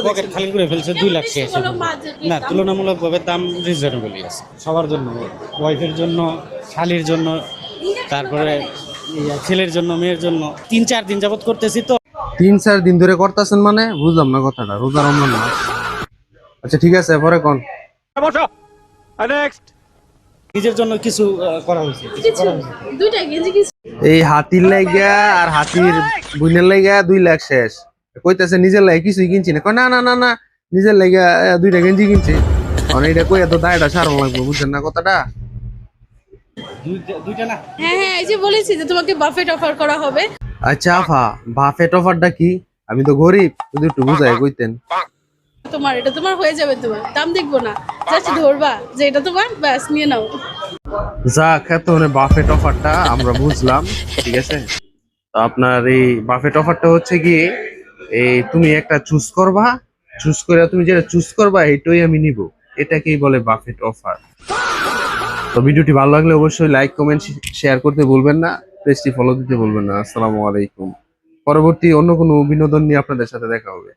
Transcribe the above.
Pocket খালি করে ফেলছে 2 লাখ শেষ না, তুলনামূলকভাবে দাম রিজনেবলই আছে সবার জন্য, ওয়াইফের জন্য, শালির জন্য, তারপরে ছেলের জন্য, মেয়ের জন্য। 3-4 দিন যাবত করতেছি তো। 3-4 দিন ধরে করতেছেন মানে বুঝলাম না কথাটা। রোজা রমজান মাস। আচ্ছা ঠিক আছে, পরে কোন নিজের জন্য কিছু করা হয়েছে, দুইটা গেঞ্জি কিছু এই হাতির লাইগা আর হাতির বুইনের লাইগা 2 লাখ শেষ। কইতাছে নিজের লাগে কিছুই কিনছি না। কয় না না না না, নিজের লাইগা 2টা গেঞ্জি কিনছি। মানে এটা কই এত দায়টা সারা লাগবে, বুঝছেন না কথাটা? দুইটা না। হ্যাঁ হ্যাঁ, এই যে বলেছি যে তোমাকে বাফেট অফার করা হবে। আচ্ছা আফা, বাফেট অফারটা কি? আমি তো গরিব, যদি একটু বুঝাই কইতেন। তোমার এটা তোমার হয়ে যাবে, তোমার দাম দেখবো না, জাস্ট ধরবা যে এটা তোমার, ব্যাস নিয়ে নাও। যাক, এতক্ষণে বাফেট অফারটা আমরা বুঝলাম, ঠিক আছে। তো আপনার এই বাফেট অফারটা হচ্ছে কি, এই তুমি একটা চুজ করবা, চুজ করে তুমি যেটা চুজ করবা এইটাই আমি নিব, এটাকেই বলে বাফেট অফার। তো ভিডিওটি ভালো লাগলে অবশ্যই লাইক কমেন্ট শেয়ার করতে ভুলবেন না, পেজটি ফলো দিতে ভুলবেন না। আসসালামু আলাইকুম। পরবর্তী অন্য কোনো বিনোদন নিয়ে আপনাদের সাথে দেখা হবে।